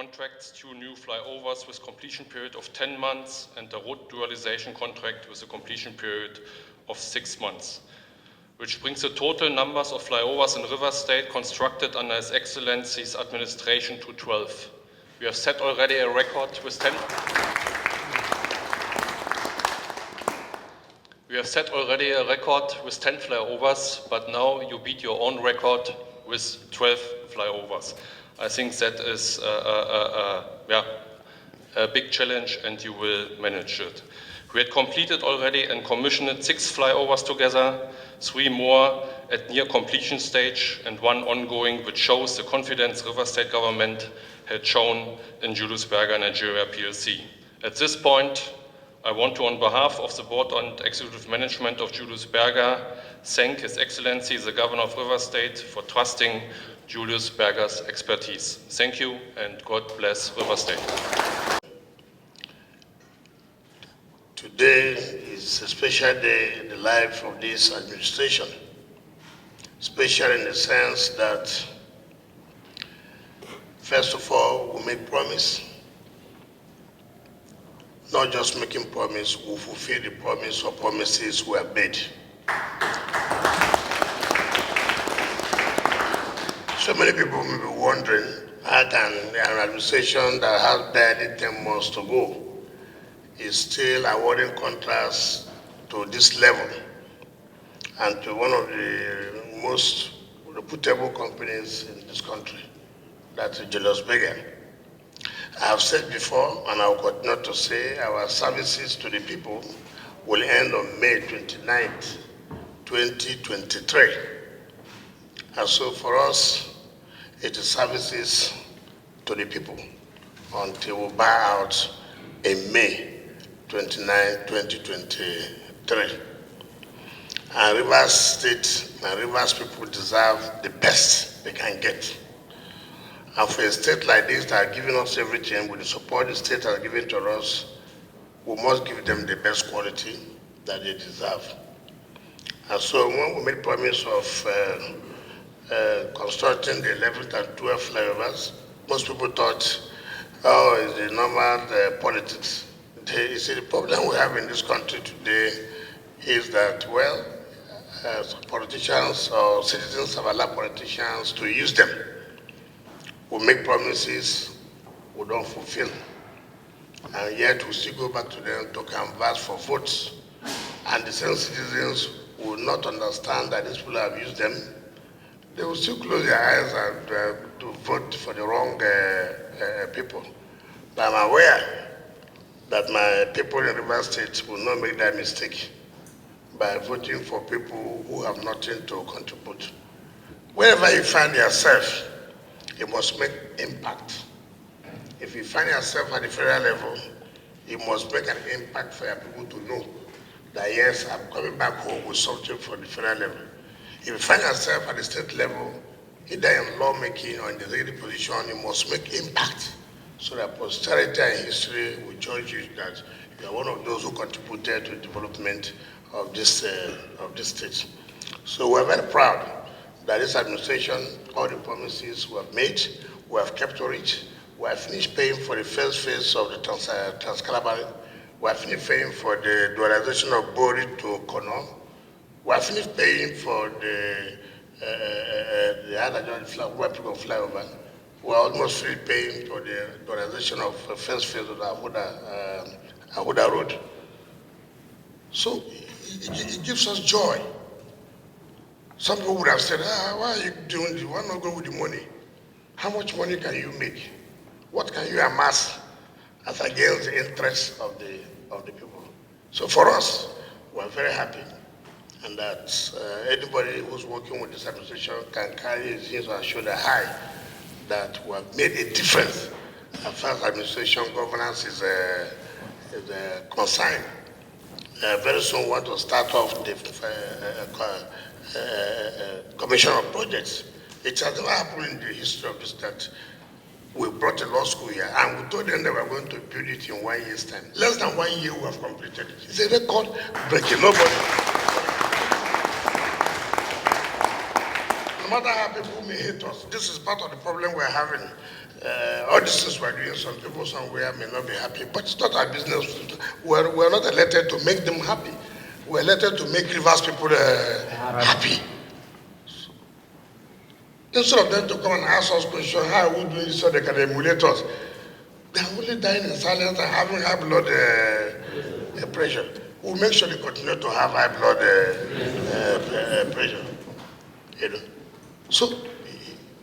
contracts 2 new flyovers with completion period of 10 months and a road dualization contract with a completion period of 6 months, which brings the total numbers of flyovers in River State constructed under His Excellency's administration to 12. We have set already a record with 10. We have set already a record with 10 flyovers, but now you beat your own record with 12 flyovers. I think that is a big challenge, and you will manage it. We had completed already and commissioned 6 flyovers together, 3 more at near completion stage, and 1 ongoing, which shows the confidence River State government had shown in Julius Berger Nigeria PLC. At this point, I want to, on behalf of the Board and Executive Management of Julius Berger, thank His Excellency, the Governor of River State, for trusting Julius Berger's expertise. Thank you, and God bless River State. Today is a special day in the life of this administration. Special in the sense that, first of all, we make promise. Not just making promise, we fulfill the promise or promises we have made. So many people may be wondering, how can an administration that has barely 10 months to go is still awarding contracts to this level and to one of the most reputable companies in this country, that's Julius Berger. I have said before, and I will continue to say, our services to the people will end on May 29th, 2023. And so for us, it is services to the people until we buy out in May 29, 2023. And Rivers State and Rivers people deserve the best they can get. And for a state like this that are giving us everything, with the support the state has given to us, we must give them the best quality that they deserve. And so when we made promise of constructing the 11th and 12th flyovers, most people thought, oh, it's the normal politics. You see, the problem we have in this country today is that, well, politicians or citizens have allowed politicians to use them. We make promises we don't fulfill. And yet we still go back to them to canvass for votes. And the same citizens will not understand that these people have used them. They will still close their eyes and to vote for the wrong people. But I'm aware that my people in River State will not make that mistake by voting for people who have nothing to contribute. Wherever you find yourself, you must make impact. If you find yourself at the federal level, you must make an impact for your people to know that yes, I'm coming back home with something for the federal level. If you find yourself at the state level, either in lawmaking or in the executive position, you must make impact so that posterity and history will judge you that you are one of those who contributed to the development of this state. So we're very proud that this administration, all the promises we have made, we have kept to it. We have finished paying for the first phase of the Trans-Calabar. We have finished paying for the dualization of Bori to Kono. We have finished paying for the other flyover. We are almost finished paying for the dualization of the first phase of the Ahuda Road. So it gives us joy. Some people would have said, why are you doing this? Why not go with the money? How much money can you make? What can you amass as against the interests of the people? So for us, we're very happy, and that anybody who's working with this administration can carry his head on shoulder high that we have made a difference as far as administration governance is concerned. Very soon we want to start off the commission of projects. It has never happened in the history of this that we brought a law school here and we told them that we were going to build it in 1 year's time. Less than 1 year we have completed it. It's a record breaking. Nobody. No matter how people may hate us, this is part of the problem we're having. All these things we're doing, some people somewhere may not be happy, but it's not our business. We're not elected to make them happy. We're elected to make Rivers people happy. Instead of them to come and ask us questions, how are we doing this so they can emulate us? They are only dying in silence and having high blood pressure. We'll make sure they continue to have high blood pressure. You know? So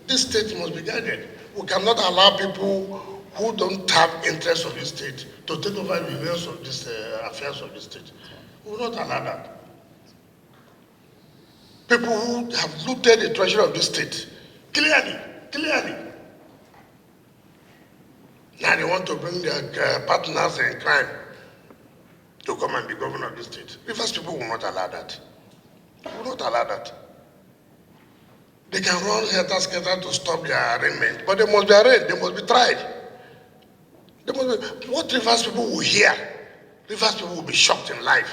this state must be guided. We cannot allow people who don't have interest of this state to take over the events of this affairs of the state. We will not allow that. People who have looted the treasury of this state, clearly. Now they want to bring their partners in crime to come and be governor of this state. Rivers people will not allow that. Will not allow that. They can run helter-skelter to stop their arraignment, but they must be arraigned, they must be tried. What Rivers people will hear, Rivers people will be shocked in life.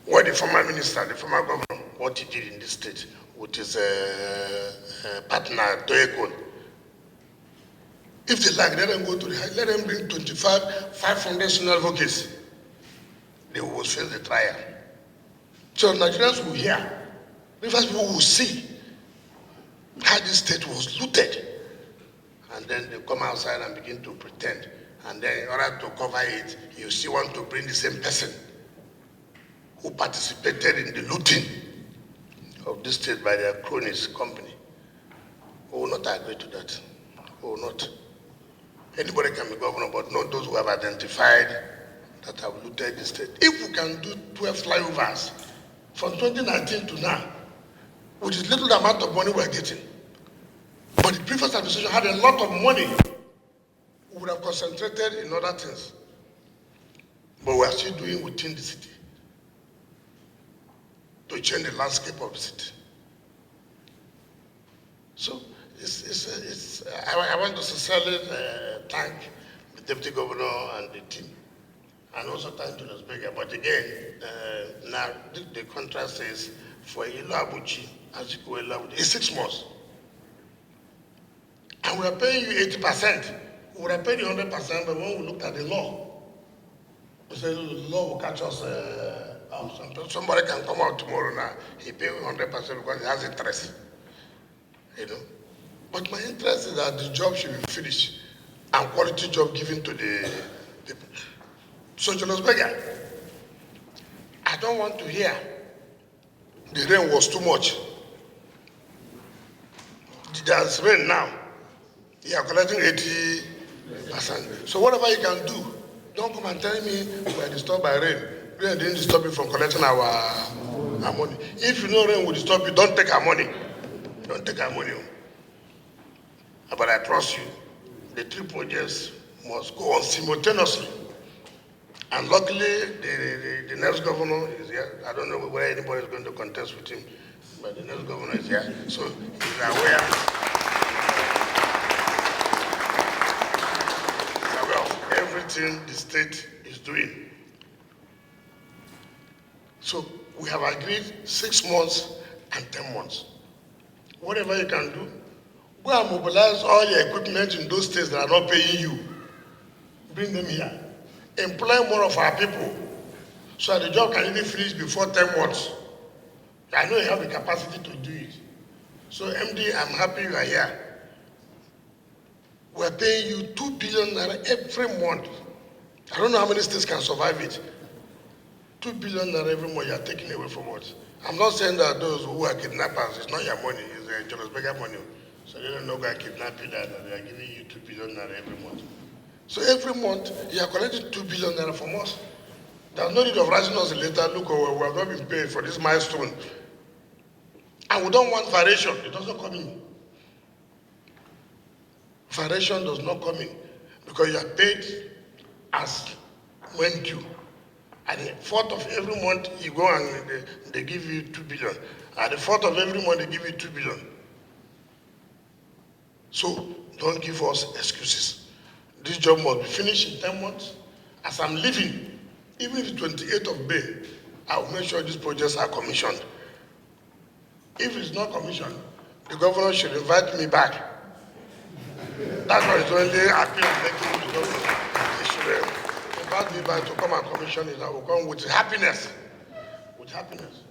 What the former minister, the former governor, what he did in the state with his partner, Tonye. If they like, let them go to the high, let them bring 500 senior advocates. They will face the trial. So Nigerians will hear, Rivers people will see how this state was looted. And then they come outside and begin to pretend. And then in order to cover it, you still want to bring the same person who participated in the looting of this state by their cronies company. We will not agree to that. We will not. Anybody can be governor, but not those who have identified that have looted the state. If we can do 12 flyovers from 2019 to now, with the little amount of money we're getting, but the previous administration had a lot of money, we would have concentrated in other things. But we are still doing within the city to change the landscape of the city. So I want to sincerely thank the deputy governor and the team, and also thank Julius Berger. But again, now the contract says for Ilo Abuchi, it's 6 months. And we are paying you 80%. We would have paid you 100%, but when we looked at the law, we said the law will catch us out. Somebody can come out tomorrow now, he pays 100% because he has interest. You know? But my interest is that the job should be finished and quality job given to the people. So Julius Berger, I don't want to hear the rain was too much. There's rain now. You are collecting 80%. So whatever you can do, don't come and tell me we are disturbed by rain. Rain didn't disturb you from collecting our money. If you know rain will disturb you, don't take our money. Don't take our money. But I trust you, the 3 projects must go on simultaneously. And luckily, the next governor is here. I don't know whether anybody is going to contest with him, but the next governor is here. So he's aware of everything the state is doing. So we have agreed 6 months and 10 months. Whatever you can do, go and mobilize all your equipment in those states that are not paying you. Bring them here. Employ more of our people so that the job can even finish before 10 months. I know you have the capacity to do it. So MD, I'm happy you are here. We're paying you 2 billion naira every month. I don't know how many states can survive it. 2 billion naira every month you are taking away from us. I'm not saying that those who are kidnappers, it's not your money, it's Julius Berger money. So they don't know why kidnap you that they are giving you 2 billion naira every month. So every month, you are collecting 2 billion naira from us. There's no need of writing us a letter, look, we have not been paid for this milestone. And we don't want variation, it doesn't come in. Variation does not come in because you are paid as when due. At the 4th of every month, you go and they give you 2 billion. At the 4th of every month, they give you 2 billion. So don't give us excuses. This job must be finished in 10 months. As I'm leaving, even the 28th of May, I will make sure these projects are commissioned. If it's not commissioned, the governor should invite me back. That's what his only appeal I'm making to the governor. He should invite me back to come and commission it. I will come with happiness. With happiness.